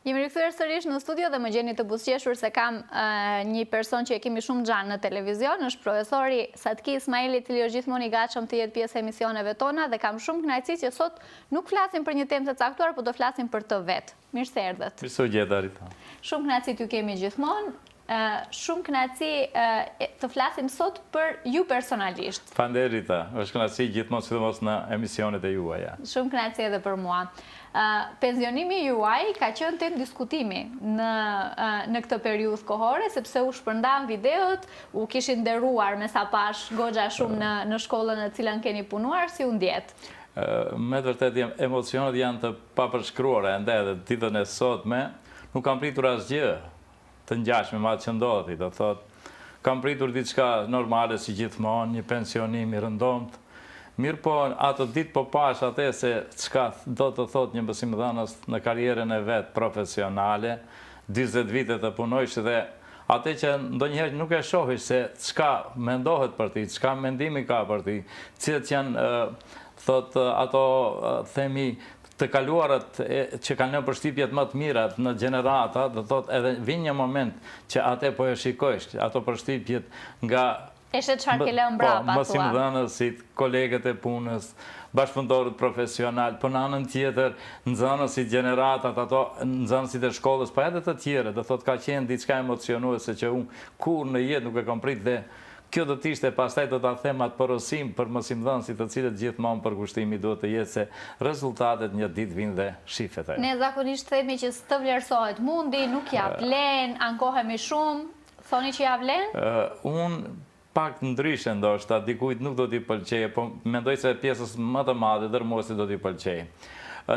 Jemi rikthyer sërish në studio dhe më gjeni të buzëqeshur se kam një person që e kemi shumë gjanë në televizion, është profesori Satki Ismaili, i cili është gjithmonë i gatshëm të jetë pjesë e emisioneve tona dhe kam shumë kënaqësi që sot nuk flasim për një temë të caktuar, por do flasim për të vetë. Mirë se erdhët. Mirë se u gjeta, Rita. Shumë kënaqësi t'ju kemi gjithmonë. Shumë kënaqësi të flasim sot për ju personalisht. Faleminderit, Rita. Është kënaqësi gjithmonë sidomos në emisionet e juaja. Shumë kënaqësi edhe për mua. Pensionimi juaj ka qenë temë diskutimi në këtë periudhë kohore, sepse u shpërndan videot, u kishin nderuar me sa pash goxha shumë në shkollën në cilën keni punuar, si u ndjet? Me të vërtetë emocionet janë të papërshkruara, ende edhe ditën e sotme nuk kam pritur asgjë të ngjashme me atë që ndodhi, do thotë, kam pritur diçka normale si gjithmonë, një pensionim i rëndomt. Mirë po, atë ditë po pash atë se çka do të thotë një mësimdhënës në karrierën e vet profesionale, 40 vite të punojsh dhe atë që ndonjëherë nuk e shohish se çka mendohet për ti, çka mendimi ka për ti, cilët janë thotë ato themi të kaluarët që kanë në përshtypjet më të mirat në gjenerata, do thotë edhe vjen një moment që atë po e shikojsh, ato përshtypjet nga Eshe çfarë ke lënë mbrapa, mësimdhënësit, kolegët e punës, bashkëpunëtorët profesional, po në anën tjetër, nxënësit gjeneratat, ato nxënësit e shkollës, po edhe të tjerë, do thotë ka qenë diçka emocionuese që unë kur në jetë nuk e kam prit dhe kjo do të ishte pastaj do ta them atë porosim për mësimdhënësit të cilët gjithmonë përkushtimi duhet të jetë se rezultatet një ditë vinë dhe shifet. Ne zakonisht themi që s'të vlerësohet mundi, nuk ja vlen, ankohemi shumë, thoni që ja vlen? Unë pak ndryshe ndoshta, dikujt nuk do t'i pëlqejë, po mendoj se pjesës më të madhe dërmosit do t'i pëlqejë.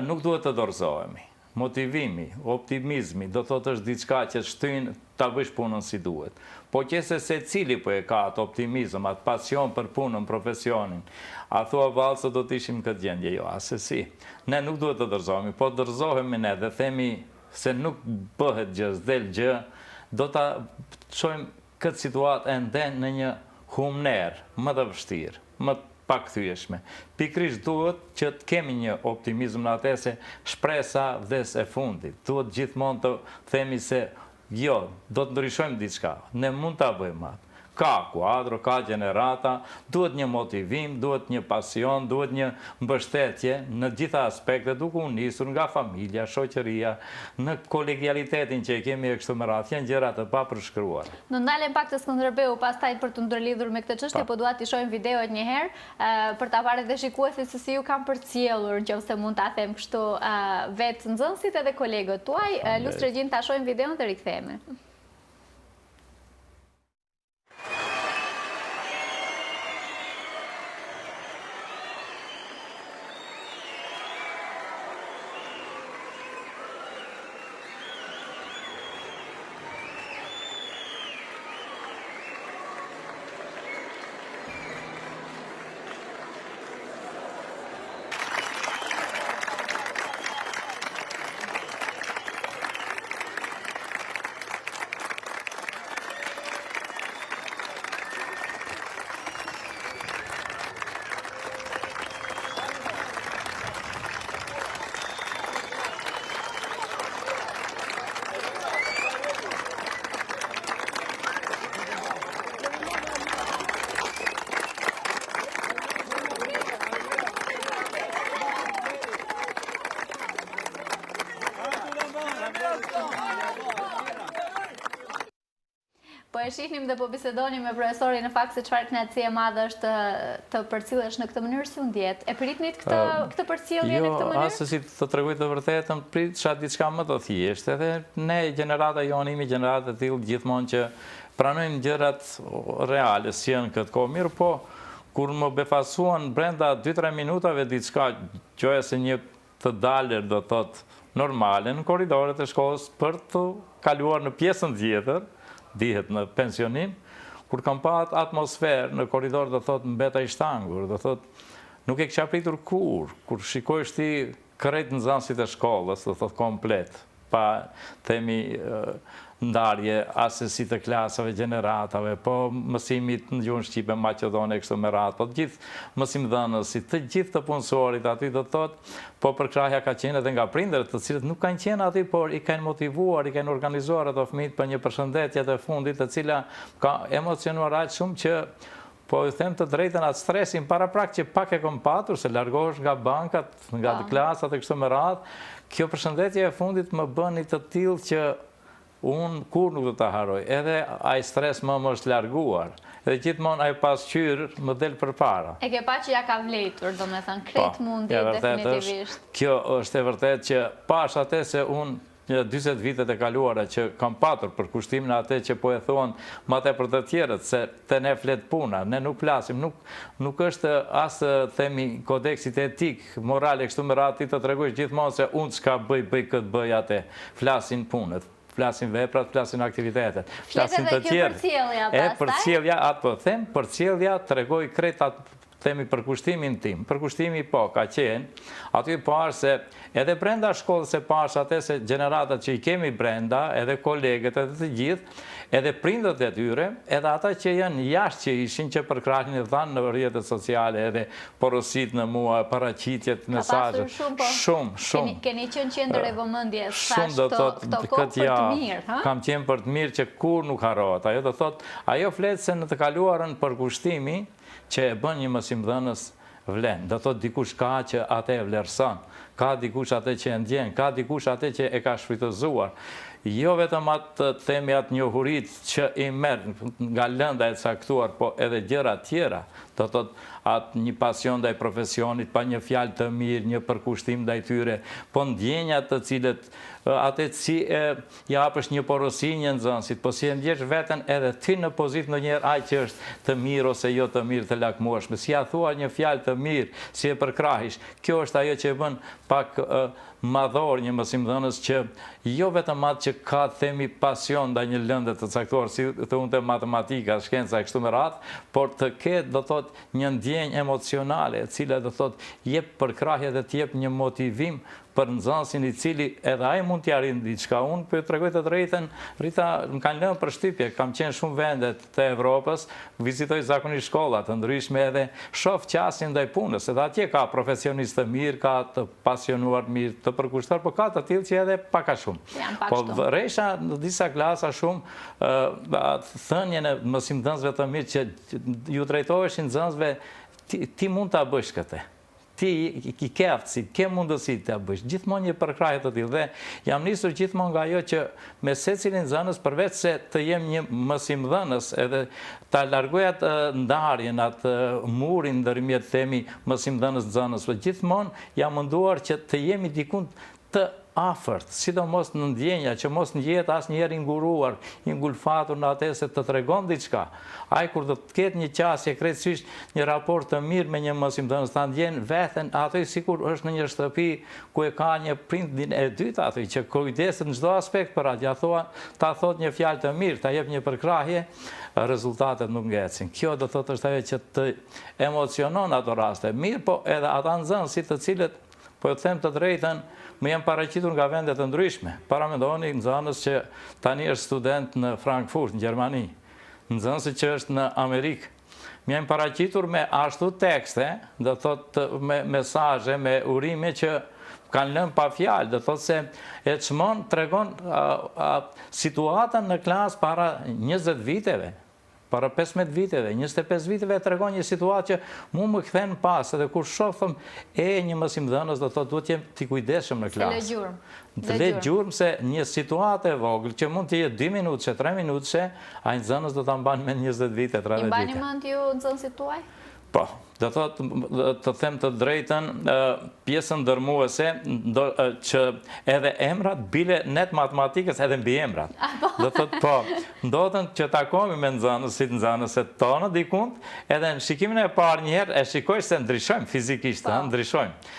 Nuk duhet të dorëzohemi. Motivimi, optimizmi, do thotë është diçka që shtyn ta bësh punën si duhet. Po qëse secili po e ka atë optimizëm, atë pasion për punën, profesionin, a thua vallë se do të ishim këtë gjendje, jo, asesi. Ne nuk duhet të dorëzohemi, po dorëzohemi ne dhe themi se nuk bëhet gjë, s'del gjë, do ta çojmë këtë situatë ende në një humner më të vështirë, më pakthyeshme. Pikrisht duhet që të kemi një optimizëm në atë se shpresa vdes e fundit. Duhet gjithmonë të themi se jo, do të ndryshojmë diçka, ne mund ta bëjmë atë. Ka kuadro, ka gjenerata, duhet një motivim, duhet një pasion, duhet një mbështetje në gjitha aspektet, duke u nisur nga familja, shoqëria, në kolegialitetin që e kemi e kështu me radhë, janë gjëra të papërshkruar. Në ndalem pak të Skënderbeu pastaj për të ndërlidhur me këtë çështje, po dua t'i shohim videot një herë për ta parë dhe shikuesit se si ju kanë përcjellur, nëse mund ta them kështu, vetë nxënësit edhe kolegët tuaj. Lusë Regjin, ta shohim videon dhe rikthehemi. Po e shihnim dhe po bisedonim me profesorin në fakt se çfarë kënaqësie e madhe është të përcjellesh në këtë mënyrë, si u ndjet? E pritnit këtë përcjellje në këtë mënyrë? Jo, as si të tregoj të vërtetën, pritësha diçka më të thjeshtë, edhe ne gjenerata jonë, imi gjenerata të tillë gjithmonë që pranojnë gjërat reale si janë këtë kohë. Mirë po, kur më befasuan brenda 2-3 minutave diçka, qoja se një të dalër do thotë normale në korridoret e shkollës për të kaluar në pjesën tjetër, dihet në pensionim, kur kam pa atë atmosferë në korridor, do thotë mbeta i shtangur, do thotë nuk e kisha pritur kur shikojsh ti krejt nxënësit e shkollës, do thotë komplet, pa themi ndarje asesi të klasave, gjeneratave, po mësimit në gjuhën shqipe, maqedone, kështu me radhë, po të gjithë mësimdhënësit, të gjithë të punësorit aty do të thotë, po përkrahja ka qenë edhe nga prindërit, të cilët nuk kanë qenë aty, por i kanë motivuar, i kanë organizuar ato fëmijët për një përshëndetje të fundit, të cila ka emocionuar aq shumë që po ju them të drejtën atë stresin para prak që pak e kom patur, se largohesh nga bankat, nga klasat e kështu me radhë, kjo përshëndetje e fundit më bëni të tillë që unë kur nuk do të haroj, edhe ai stres më është larguar, edhe gjithmonë ai pasqyrë më del përpara. E ke pa që ja ka vlejtur, do me thënë, kretë mundi definitivisht. Kjo është e vërtet që pash atë se unë 20 vitet e kaluara që kam patur për kushtimin atë që po e thonë ma te për të tjerët, se të ne flet puna, ne nuk flasim, nuk është asë themi kodeksit etik, morale, kështu më rati të tregojsh gjithmonë se unë s'ka bëj këtë bëj atë, flasin punët. Flasin veprat, flasin aktivitetet, flasin të tjerë. E përcjellja, atë po them, përcjellja të regoj kretat themi për kushtimin tim. Për kushtimi po, ka qenë, aty parë se edhe brenda shkollës e parë atë se gjeneratat që i kemi brenda, edhe kolegët edhe të gjithë, edhe prindët e tyre, edhe ata që janë jashtë që ishin që përkrahin e dhanë në rrjetet sociale, edhe porosit në mua, paraqitjet, mesazhe. Shumë. Keni qenë qendër e vëmendjes thash këto kohë për të mirë, ha? Kam qenë për të mirë që kur nuk harrohet. Ajo do thotë, ajo flet se në të kaluarën për kushtimi që e bën një mësimdhënës vlen. Do thotë dikush ka që atë e vlerëson, ka dikush atë që e ndjen, ka dikush atë që e ka shfrytëzuar. Jo vetëm atë themi atë njohurit që i merr nga lënda e caktuar, po edhe gjëra tjera. Do thotë atë një pasion ndaj profesionit, pa një fjalë të mirë, një përkushtim ndaj tyre, po ndjenjat të cilët atë si ja hapësh një porosi një nxënësit, po si e ndjesh veten edhe ti në pozitë ndonjëherë ai që është të mirë ose jo të mirë të lakmueshme, si ja thua një fjalë të mirë, si e përkrahish, kjo është ajo që e bën pak madhor një mësimdhënës që jo vetëm atë që ka themi pasion ndaj një lënde të caktuar, si të unë të matematika, shkenca e kështu me radhë, por të ketë do thot një ndjenjë emocionale, e cila do thot jep përkrahje dhe të jep një motivim për nxënësin i cili edhe ai mund t'ja arrijë diçka. Unë po ju tregoj të drejtën, Rita, më kanë lënë përshtypje, kam qenë shumë vende të Evropës, vizitoj zakonisht shkolla të ndryshme edhe shoh qasjen ndaj punës, edhe atje ka profesionistë të mirë, ka të pasionuar mirë, të përkushtuar, por ka të tillë që edhe pak a shumë. Po rresha në disa klasa shumë thënien e mësimdhënësve të mirë që ju drejtoheshin nxënësve, ti mund ta bësh këtë. Ti i ke aftësi, ke mundësi të bësh, gjithmonë një përkrahje të tillë. Dhe jam nisur gjithmonë nga ajo që me secilin nxënës, përveç se të jem një mësimdhënës, edhe ta largoj atë ndarjen, atë murin ndërmjet themi mësimdhënës nxënësve, gjithmonë jam munduar që të jemi dikun të afërt, sidomos në ndjenja, që mos ndjehet asnjëherë i nguruar, i ngulfatur në atë se të tregon diçka. Ai kur do të ketë një qasje, krejtësisht një raport të mirë me një mësimdhënës, ta ndjen veten atë sikur është në një shtëpi ku e ka një prindin e dytë aty që kujdeset në çdo aspekt për atë, ta thot një fjalë të mirë, ta jep një përkrahje, rezultatet nuk ngecin. Kjo do thotë është ajo që të emocionon ato raste. Mirë, po edhe ata nxënësit të cilët, po ju them të drejtën, më jam paraqitur nga vendet të ndryshme. Paramendoni nxënës që tani është student në Frankfurt, në Gjermani, nxënës që është në Amerikë. Më jam paraqitur me ashtu tekste, do thotë me mesazhe, me urime që kanë lënë pa fjalë, do thotë se e çmon tregon situatën në klasë para 20 viteve. Para 15 viteve, 25 viteve tregon një situatë që mu më kthen pas, edhe kur shohëm një mësimdhënës do thotë duhet jem t'i kujdesshëm në klasë. Të le gjurmë se një situatë e vogël që mund të jetë 2 minutëshe, 3 minutëshe, ai nxënës do ta mban me 20 vite, 30 vite. I mbani mend ju nxënësit tuaj? Po, do thotë të them të drejtën, pjesën ndërmuese që edhe emrat bile net matematikës edhe mbi emrat. Do thotë po, ndodhen që takohemi me nxënësit tonë dikund, edhe në shikimin e parë një herë e shikoj se ndryshojmë fizikisht, ndryshojmë.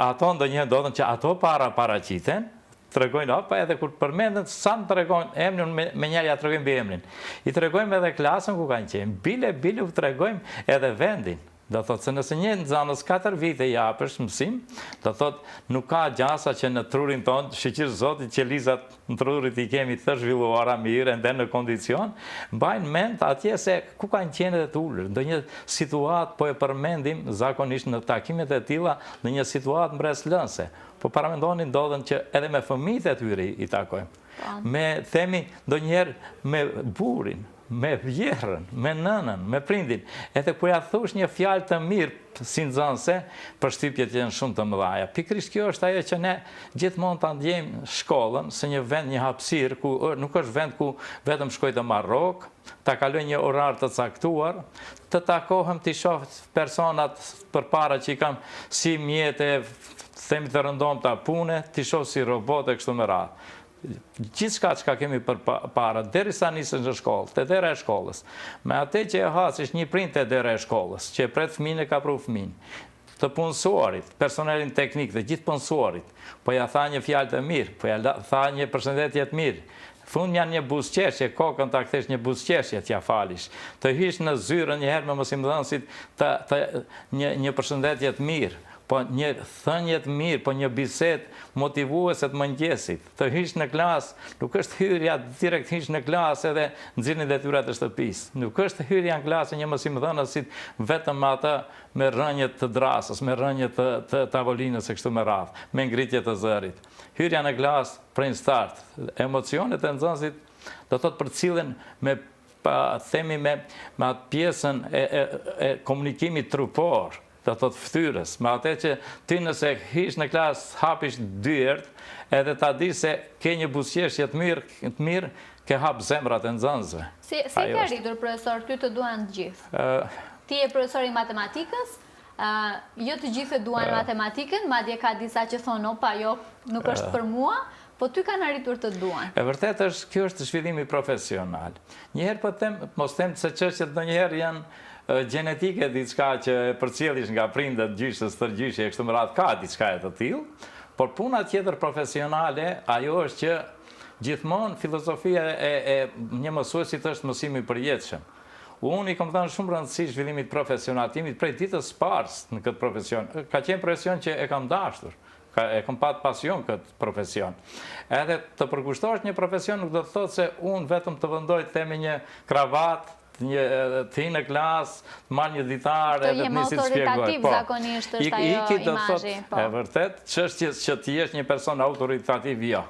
Ato ndonjëherë ndodhen që ato paraqiten, tregojnë, pa edhe kur përmenden sa më tregojnë emrin, me njëri tregojnë mbi emrin. I tregojmë edhe klasën ku kanë qenë, bile u tregojmë edhe vendin. Do thotë se nëse një nxënës 4 vite japësh mësim, do thotë nuk ka gjasa që në trurin tonë, shqyqysh Zotit që lizat në trurit i kemi të zhvilluara mirë, ende në kondicion, mbajnë mend atje se ku kanë qenë dhe të ullër. Ndë një situatë po e përmendim zakonisht në takimet e tilla, në një situatë mbreslënse. Po paramendoni ndodhen që edhe me fëmijët e tyre i takojmë. Me themi ndonjëherë me burin, me vjerën, me nënën, me prindin. Edhe kur ja thush një fjalë të mirë si nxënëse, përshtypjet janë shumë të mëdha. Pikërisht kjo është ajo që ne gjithmonë ta ndjejmë shkollën se një vend, një hapësirë ku nuk është vend ku vetëm shkoj të marr rrok, ta kaloj një orar të caktuar, të takohem të shoh personat përpara që i kam si mjete, themi të rëndomta pune, të shoh si robote kështu me radhë. Gjithçka që kemi për para, derisa nisën në shkollë, te dera e shkollës. Me atë që e hasish një prind te dera e shkollës, që e pret fëmijën e ka pru fëmijën, të punësuarit, personelin teknik, të gjithë punësuarit, po ja tha një fjalë të mirë, po ja tha një përshëndetje të mirë. Fund janë një buzëqeshje, kokën ta kthesh një buzëqeshje t'ja falish. Të hysh në zyrën një herë me mësimdhënësit një përshëndetje të mirë. Po një thënje të mirë, po një bisedë motivuese të mëngjesit. Të hysh në klasë, nuk është hyrja direkt hysh në klasë edhe nxirrni detyrat e shtëpisë. Nuk është hyrja në klasë një mësimdhënësit vetëm ata me rënje të drasës, me rënje të tavolinës e kështu me radhë, me ngritje të zërit. Hyrja në klasë prej start, emocionet e nxënësit do thotë përcillen me themi me atë pjesën e komunikimit trupor, do thotë ftyrës, me atë që ti nëse hish në klasë hapish dyert, edhe ta di se ke një buzëqeshje të mirë, ke hap zemrat e nxënësve. Si ke rritur, profesor, ty të duan të gjithë? Ti je profesor i matematikës, jo të gjithë duan matematikën, madje ka disa që thonë, opa, jo, nuk është për mua, po ty kanë arritur të duan. E vërtet është, kjo është zhvillimi profesional. Njëherë po mos them se çështjet ndonjëherë janë gjenetike, diçka që përcjellish nga prindet, gjyshës, tërgjyshje, kështu me radhë, ka diçka e të tillë, por puna tjetër profesionale, ajo është që gjithmonë filozofia e një mësuesit është mësimi i përjetshëm. Unë i kam dhënë shumë rëndësi zhvillimit profesional, timit prej ditës parë në këtë profesion. Ka qenë profesion që e kam dashur, e kam pat pasion këtë profesion. Edhe të përkushtosh një profesion nuk do të thotë se unë vetëm të vendoj të themi një kravat, të hi në klasë, të marrë një ditar, të jem autoritativ zakonisht është ajo imazhi. E vërtet, çështjes që të jesh një person autoritativ, jo.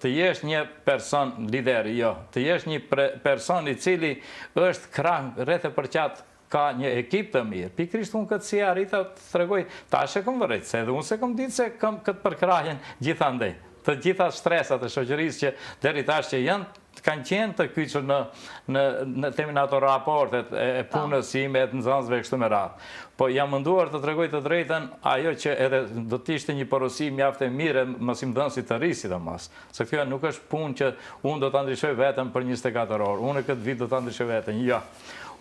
Të jesh një person lider, jo. Të jesh një person i cili është krah rreth e përqat ka një ekip të mirë. Pikërisht unë këtë si arrita të tregoj, tash e kam vërejt, se edhe unë se kam ditë se kam këtë përkrahjen gjithandej. Të gjitha stresat e shoqërisë që deri tash që janë kanë qenë të kyçur në temin ato raportet e punës ime, të nxënësve kështu me radhë. Po jam munduar të tregoj të drejtën ajo që edhe do të ishte një porosi mjaft e mirë mësimdhënësit të ri sidomos. Se kjo nuk është punë që unë do ta ndryshoj vetëm për 24 orë. Unë këtë vit do ta ndryshoj vetëm. Jo.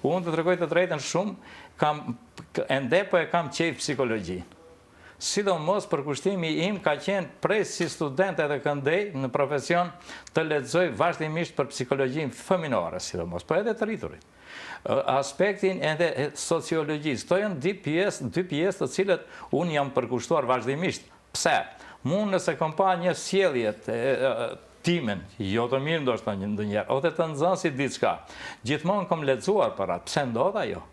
Unë të tregoj të drejtën shumë, ende po e kam qejf psikologjinë. Sidomos për kushtimi im ka qenë prej si student edhe këndej në profesion të lexoj vazhdimisht për psikologjinë fëminore, sidomos, po edhe të rriturit. Aspektin edhe sociologjisë. To janë dy pjesë të cilët unë jam përkushtuar vazhdimisht. Pse? Mund nëse kam pa një sjellje timen, jo të mirë ndoshta ndonjëherë, ose të nxënësit diçka. Gjithmonë kam lexuar për atë. Pse ndodh ajo?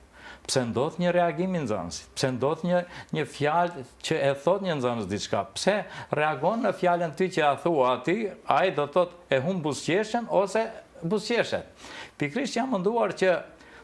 Pse ndodh një reagim i nxënësit? Pse ndodh një fjalë që e thot një nxënës diçka? Pse reagon në fjalën ty që ja thua atij, ai do thotë e humb buzëqeshjen ose buzëqeshet. Pikërisht jam menduar që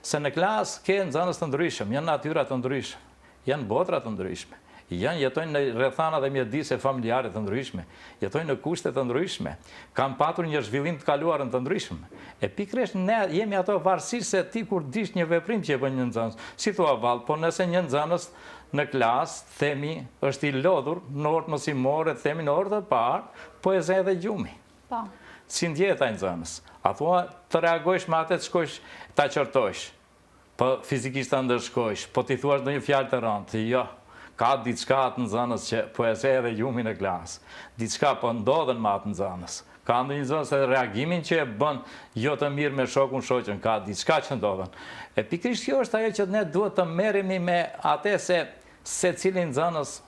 se në klasë ke nxënës të ndryshëm, janë natyra të ndryshme, janë botra të ndryshme. Jetojnë në rrethana dhe mjedise familjare të ndryshme, jetojnë në kushte të ndryshme, kanë patur një zhvillim të kaluar të ndryshëm. E pikërisht ne jemi ato varësisht se ti kur dish një veprim që e bën një nxënës, si thua vallë, po nëse një nxënës në klasë, themi, është i lodhur në orë mësimore, themi në orë të parë, po e zë edhe gjumi. Po. Si ndjehet ai nxënës? A thua të reagojsh me atë të shkojsh ta qortojsh, po fizikisht ta ndërshkojsh, po ti thuash ndonjë fjalë të rëndë, jo. Ka diçka atë nxënës që po e zë edhe gjumin në klasë. Diçka po ndodhen me atë nxënës. Ka ndonjë zonë se reagimin që e bën jo të mirë me shokun, shoqën, ka diçka që ndodhen. E pikërisht kjo është ajo që ne duhet të merremi me atë se secilin zënës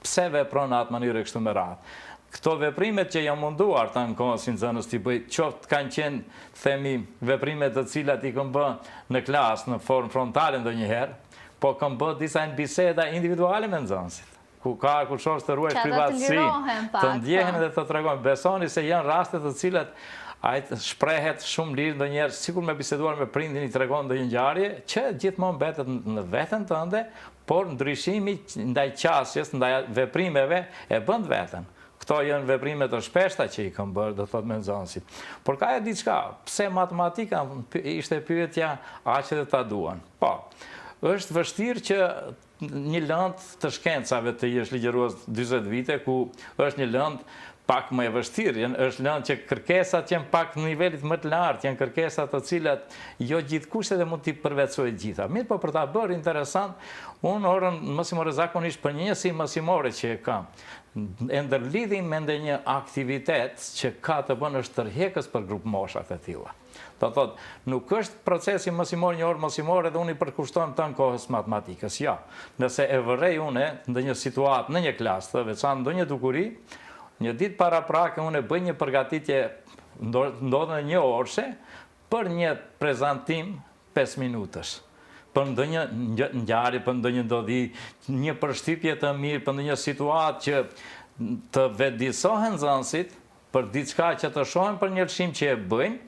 pse vepron atë mënyrë kështu me radhë. Këto veprimet që janë munduar të në kohësin zënës t'i bëj, qoftë kanë qenë, themi, veprimet të cilat i këm bë në klasë, në formë frontale ndonjëherë, po këm bë disa në biseda individuale me nëzënësit, ku ka kushosh të ruesh privatësi, të ndjehen dhe të tregojnë. Besoni se janë rastet të cilat ajtë shprehet shumë lirë ndonjëherë, sikur me biseduar me prindin i tregon ndonjë ngjarje që gjithmonë betet në veten tënde, por ndryshimi ndaj qasjes, ndaj veprimeve e bën veten. Këto janë veprime të shpeshta që i kam bërë, do thot me nxënësit. Por ka e diçka, pse matematika ishte pyetja aq që ta duan. Po, është vështirë që një lëndë të shkencave të jesh ligjërues 40 vite, ku është një lëndë pak më e vështirë, është lëndë që kërkesat janë pak në nivelit më të lartë, janë kërkesat të cilat jo gjithë kushtet e mund t'i përvetsojë gjitha. Mirë, po për ta bërë interesant, unë orën mësimore zakonisht për njësi mësimore që e kam, e ndërlidhim me ndonjë aktivitet që ka të bënë është tërheqës për grup moshat e tilla. Do thotë, nuk është procesi mësimor një orë mësimore dhe unë i përkushtojmë të në kohës matematikës. Ja, nëse e vërej une ndonjë situatë në një klasë të veçanë ndonjë dukuri, një ditë para prake unë e bëj një përgatitje ndodhë në një orëshe për një prezantim 5 minutësh. Për ndonjë ngjarje, për ndonjë ndodhi, një përshtypje të mirë, për ndonjë situatë që të vetëdijsohen nxënësit për diçka që të shohin për një lëshim që e bëjnë,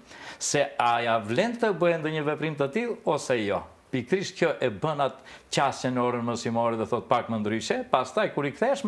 se a ja vlen të bëjnë ndonjë veprim të tillë ose jo. Pikërisht kjo e bën atë qasje në orën mësimore dhe thot pak më ndryshe, pastaj kur i kthesh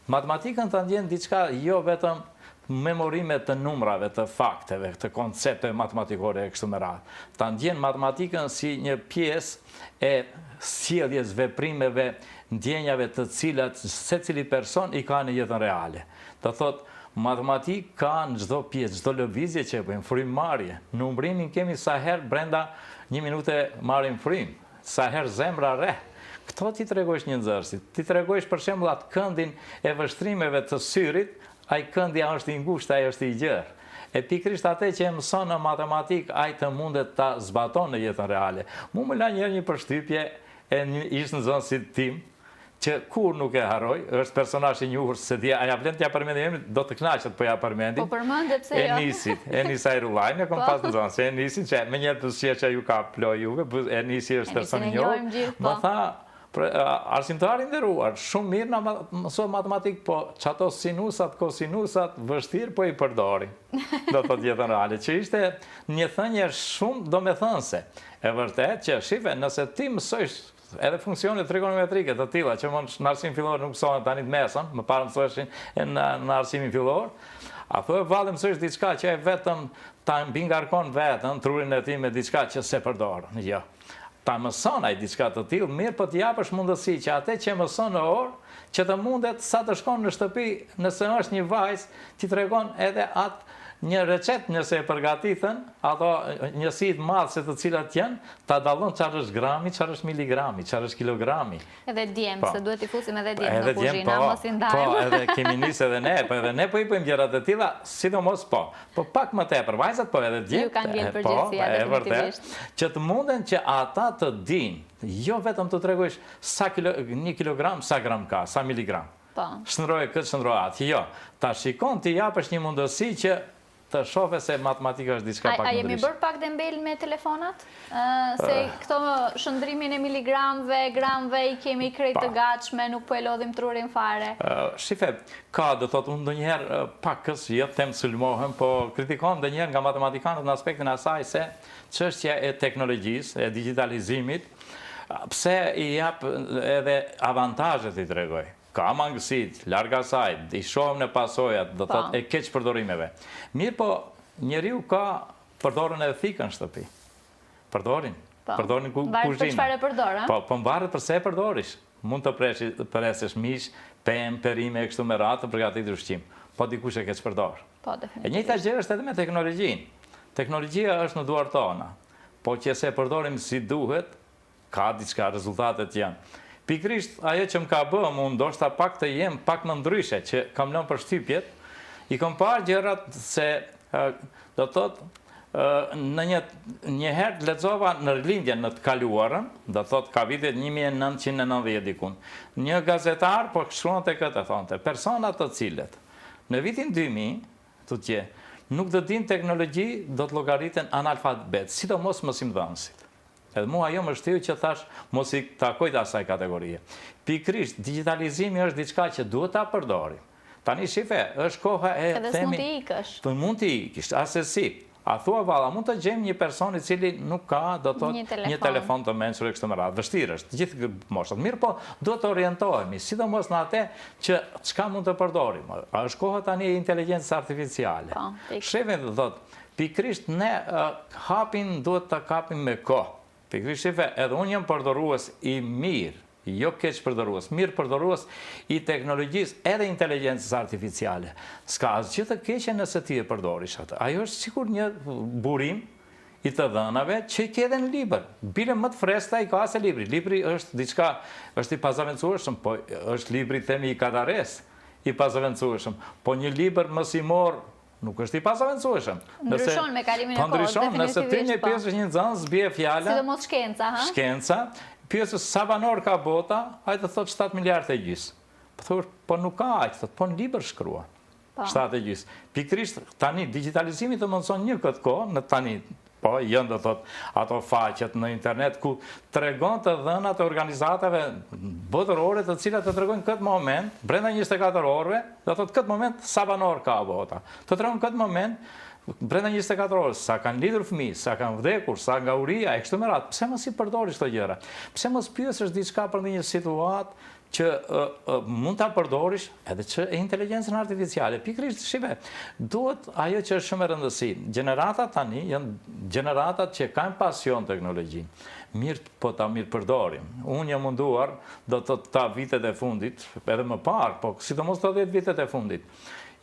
matematikën të ndjen diçka jo vetëm memorime të numrave, të fakteve, të koncepte matematikore e kështu me radhë. Ta ndjen matematikën si një pjesë e sjelljes veprimeve, ndjenjave të cilat secili person i ka në jetën reale. Do thotë, matematikë ka në çdo pjesë, çdo lëvizje që e bëjmë, frymëmarrje. Në umbrimin kemi sa herë brenda 1 minute marrim frym, sa herë zemra re. Këto ti tregojsh një nxënësit. Ti tregojsh për shembull atë këndin e vështrimeve të syrit, ai këndi është i ngushtë, ai është i gjerë. E pikërisht atë që e mëson në matematikë, ai të mundet ta zbaton në jetën reale. Mu më la një përshtypje e ish nxënësit tim, që kur nuk e harroj, është personazh i njohur, se dia aja vlen t'ja përmendim emrin, do të kënaqet po ja përmendim. Po përmendet pse jo? Enisa Irullajnë, kom pas nxënës, Enisi që me njëherë të sheqja ju ka ploj juve, Enisi është person i njohur. Më tha, arsimtari nderuar, shumë mirë na mësoj matematikë, po çato sinusat, kosinusat, vështirë po i përdori. Do të thotë jetën reale, që ishte një thënie shumë domethënëse. E vërtet që shife, nëse ti mësojsh edhe funksionet trigonometrike të tilla që në arsim fillor nuk mësohen tani të mesën, më parë mësoheshin në arsimin fillor, apo e vallë mësojsh diçka që e vetëm ta mbingarkon veten, trurin e tij me diçka që se përdor. Jo. Ta mëson ai diçka të tillë, mirë po t'i japësh mundësi që atë që mëson në orë, që të mundet sa të shkon në shtëpi, nëse është një vajzë, ti tregon edhe atë një recet nëse e përgatitën, ato njësit madhëse të cilat janë, ta dallon çfarë është grami, çfarë është miligrami, çfarë është kilogrami. Edhe djem, se duhet i fusim edhe djem në kuzhinë, mos i ndajmë. Po, edhe kemi nisë edhe ne po i bëjmë gjërat e tilla, sidomos po. Po pak më tepër, vajzat po edhe djem. Ju kanë bërë përgjithësia definitivisht. Që të munden që ata të dinë, jo vetëm të tregojsh sa 1 kilogram, sa gram ka, sa miligram. Po. Shndroje këtë, shndroje atë. Jo, ta shikon ti japësh një mundësi që të shofe se matematika është diçka pak më ndryshe. A jemi bërë pak dembel me telefonat? Se këto shëndrimin e miligramve, gramve i kemi krejt të gatshme, nuk po e lodhim trurin fare. Shife, ka, do thotë unë ndonjëherë pakës, jo temë sulmohem, po kritikon ndonjëherë nga matematikanët në aspektin asaj se çështja e teknologjisë, e digitalizimit, pse i jap edhe avantazhet i tregoj. Ka mangësit, larga saj, i shohëm në pasojat, do thot e keq përdorimeve. Mirë po, njeriu ka përdorën edhe thikën shtëpi. Përdorin kuzhinë. Mbarët për çfarë e përdor, a? Po mbarët përse e përdorish. Mund të presësh mish, pemë, perime, e kështu me radhë të përgatitur ushqim. Po dikush e keq përdor. Po, definitivisht. E njëjta gjë është edhe me teknologjinë. Teknologjia është në duart tona. Po që se e përdorim si duhet, ka diçka, rezultatet janë. Pikrisht, ajo që më ka bëmë, unë ndoshta pak të jem pak më ndryshe, që kam lënë përshtypjet, I kom parë gjërat se do thotë në një herë lexova në rilindjen në të kaluarën, do thotë ka vitet 1990 dikun. Një gazetar po shkruante këtë, thonte, persona të cilët në vitin 2000, nuk do din teknologji, do të llogariten analfabet, sidomos mësimdhënësit. Edhe mua ajo më shtiu që thash mos i takoj të asaj kategorie. Pikrisht, digitalizimi është diçka që duhet ta përdorim. Tani shife, është koha e edhe themi... Edhe s'mund t'i ikësh. Po mund t'i ikësh, asesi. A thua valla, mund të gjejmë një person i cili nuk ka, do të një telefon të mençur e kështu me radhë. Vështirë është, gjithë moshat. Mirë po, duhet të orientohemi, sidomos në atë që çka mund të përdorim. Është koha tani e inteligjencës artificiale. Shefin do thotë, pikrisht ne duhet të kapim me kohë. Pikrisht shefe, edhe unë jam përdorues i mirë, jo keq përdorues, mirë përdorues i teknologjisë edhe inteligjencës artificiale. S'ka asgjë të keqe nëse ti e përdorish atë. Ajo është sikur një burim i të dhënave që i ke edhe në libër. Bile më të freskëta i ka se libri. Libri është diçka, është i pazaventësueshëm, po është libri themi i Kadares, i pazaventësueshëm. Po një libër mësimor nuk është i pazaventësueshëm. Ndryshon me kalimin e kohës, definitivisht. Nëse ti një pjesë është një nxënës, bie fjala. Sidomos shkenca, ha? Shkenca, pjesës sa banor ka bota, ajtë thot 7 miliard e gjysë. Po nuk ka ajtë, po në libër shkrua. 7 e gjysë. Pikrisht, tani, digitalizimi të mundson një këtë kohë, në tani, po, jënë dhe thot, ato faqet në internet, ku tregon të dhënat e organizatave botërore të cilat të tregojnë këtë moment, brenda 24 orëve, dhe thot, këtë moment, sa banor ka bota. Të tregon këtë moment, brenda 24 orës, sa kanë lidhur fëmijë, sa kanë vdekur, sa nga uria, e kështu me radhë, pse mos i përdorish këto gjëra? Pse mos pyesësh diçka për një situatë që mund ta përdorish edhe që e inteligjencën artificiale. Pikrisht, shive, duhet ajo që është shumë e rëndësishme. Gjeneratat tani janë gjeneratat që kanë pasion teknologjinë. Mirë, po ta mirë përdorim. Unë jam munduar, do të ta vitet e fundit, edhe më parë, po sidomos të 10 vitet e fundit,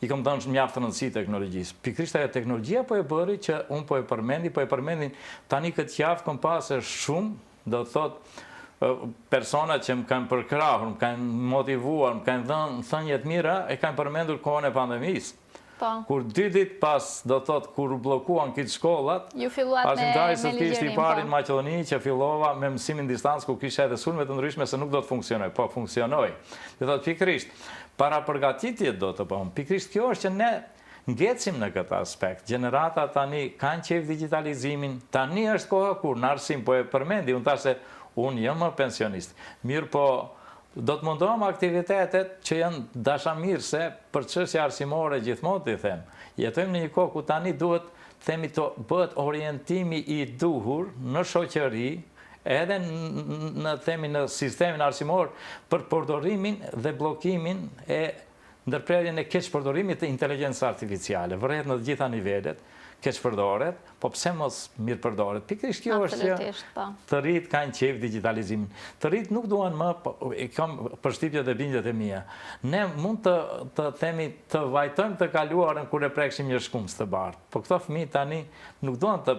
i kam dhënë mjaft rëndësi teknologjisë. Pikrisht ajo teknologjia po e bëri që unë po e përmendin tani këtë javë kam pasur shumë, do të thotë, persona që më kanë përkrahur, më kanë motivuar, më kanë dhënë thënie të mira, e kanë përmendur kohën e pandemisë. Kur 2 ditë pas, do të thotë, kur bllokuan këtë shkollat, ju filluat me ligjerim, i pari në Maqedoni që fillova me mësimin distancë ku kisha edhe sulme të ndryshme se nuk do të funksionoj, po funksionoi. Do thotë pikrisht, para përgatitjet do të bëjmë. Pikrisht kjo është që ne ngecim në këtë aspekt. Gjenerata tani kanë qejf digitalizimin, tani është koha kur në arsim po e përmendi, unë thashë unë jam më pensionist. Mirë po, do të mundohem aktivitetet që janë dashamirëse për çështje arsimore gjithmonë të them. Jetojmë në një kohë ku tani duhet themi të bëhet orientimi i duhur në shoqëri, edhe në sistemin arsimor për përdorimin dhe blokimin e ndërprerjen e keq përdorimit të inteligjencës artificiale. Vërtet në të gjitha nivelet, keq përdoret, po pse mos mirë përdoret? Pikrisht kjo është që të rritë kanë qejf digitalizimin. Të rritë nuk duan më, e kam përshtypjet dhe bindjet e mia. Ne mund të themi të vajtojmë të kaluarën kur e prekshim një shkumës të bardhë. Po këto fëmijë tani nuk duan të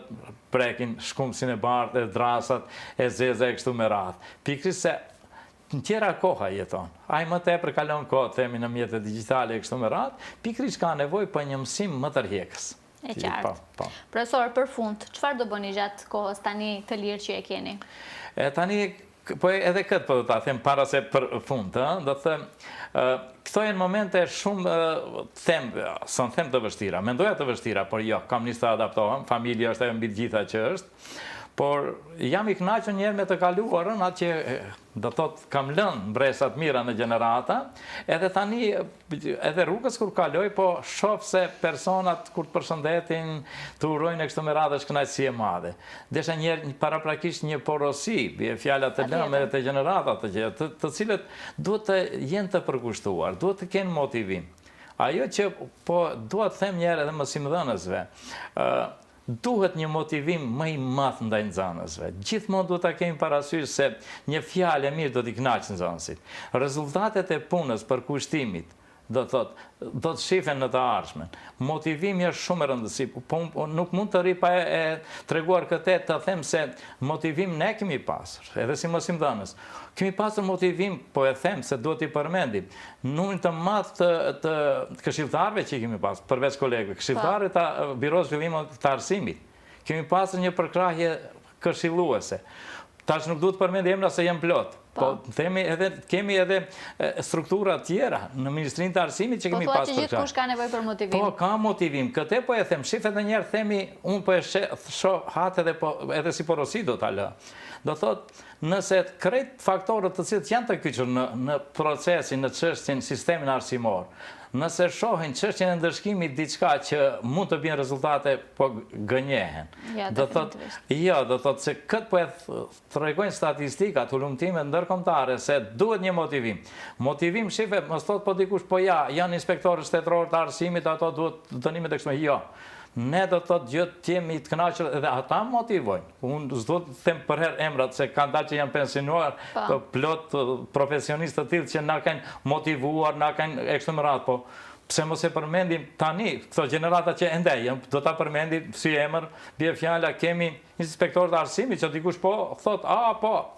prekin shkumësin e bardhë, e drasat, e zeza e kështu me radhë. Pikrisht se në tjera koha jeton. Ai më tepër kalon kohë, themi në mjetet digjitale e kështu me radhë, pikrisht ka nevojë për një mësim më tërheqës. E qartë. Profesor, për fund, çfarë do bëni gjatë kohës tani të lirë që e keni? Tani, po edhe këtë po do ta them para se për fund, do të them, këto janë momente shumë them të vështira. Mendoja të vështira, por jo, kam nisë të adaptohem, familja është e mbi të gjitha që është. Por jam i kënaqur njerë me të kaluarën, atë që do thotë kam lënë mbresat mira në gjenerata, edhe tani, edhe rrugës kur kaloj, po shoh se personat kur të përshëndetin, të urojnë e kështu me radhë është kënaqësi e madhe. Desha njerë paraprakisht një porosi, bie fjala të lëmë të gjeneratat të cilët duhet të jenë të përkushtuar, duhet të kenë motivim. Ajo që po duhet të them njerë edhe mësimdhënësve, duhet një motivim më i madh ndaj nxënësve. Gjithmonë duhet ta kemi parasysh se një fjalë e mirë do t'i kënaqë nxënësit. Rezultatet e punës për kushtimit do të shifen në të ardhmen. Motivimi është shumë e rëndësi, po nuk mund të ri pa e treguar këtë të them se motivim ne kemi pasur, edhe si mësimdhënës. Kemi pasur motivim, po e them se duhet i përmendim, numrin të madh të këshilltarëve që kemi pasur, përveç kolegëve, këshilltarët të Biros Zhvillimit të Arsimit. Kemi pasur një përkrahje këshilluese. Tash nuk duhet përmendi emra se jam plot. Po kemi edhe struktura tjera në Ministrinë të Arsimit që kemi pasur. Po thua që gjithë kush ka nevojë për motivim. Po ka motivim. Këtë po e them, shifet në njerë themi, unë po e shoh hatë edhe si porosi do t'a lë. Do thot, nëse krejt faktorët të cilët janë të kyçur në procesin, në çështjen, sistemin arsimor, nëse shohin çështjen e ndërshkimit diçka që mund të bjen rezultate, po gënjehen. Do thot se këtë po e tregojnë statistikat, hulumtimet ndërkombëtare se duhet një motivim. Motivim shife, mos thot po dikush po janë inspektorë shtetëror të arsimit, ato duhet dënimet e kështu me jo. Ne do të gjithë jemi të kënaqur edhe ata motivojnë. Unë s'do të them për herë emrat se kanë dalë që janë pensionuar, plot profesionistë të tillë që na kanë motivuar, na kanë e kështu me radhë, po pse mos e përmendim tani, këto gjenerata që ende janë, do ta përmendim si emër, bie fjala kemi inspektorë të arsimit që dikush po thot,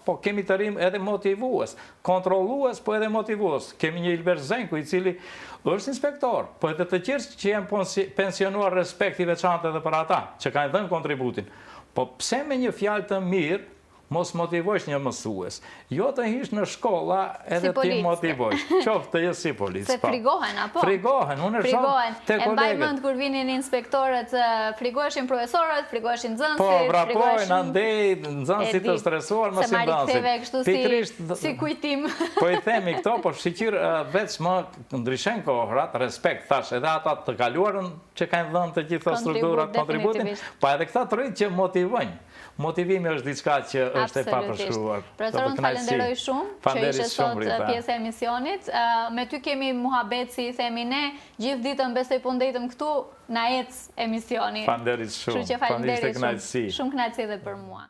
po kemi të rim edhe motivues, kontrollues, po edhe motivues. Kemi një Ilber Zenku i cili është inspektor, po edhe të tjerë që janë pensionuar respekt i veçantë edhe për ata, që kanë dhënë kontributin. Po pse me një fjalë të mirë mos motivojsh një mësues. Jo të hish në shkolla edhe ti motivojsh. Qoftë të jesh si polic. Se frigohen, apo? Frigohen, unë e shoh te kolegët. E mbaj mend kur vinin inspektorët, frigoheshin profesorët, frigoheshin nxënësit, po, vrapojnë, andej, nxënësit të stresuar, mos i nxënësit. Kështu si kujtim. Po i themi këto, po shiqir veç më ndryshen kohrat, respekt, thash, edhe ata të kaluarën që kanë dhënë të gjitha strukturat kontributin, po edhe këta të rritë që motivojnë. Motivimi është diçka që është e papërshkruar. Profesor, unë falenderoj shumë që ishe sot pjesë e emisionit. Me ty kemi muhabet, si themi ne, gjithë ditën besoj po ndetëm këtu, na ecë emisioni. Falenderit shumë. Shumë kënaqësi edhe për mua.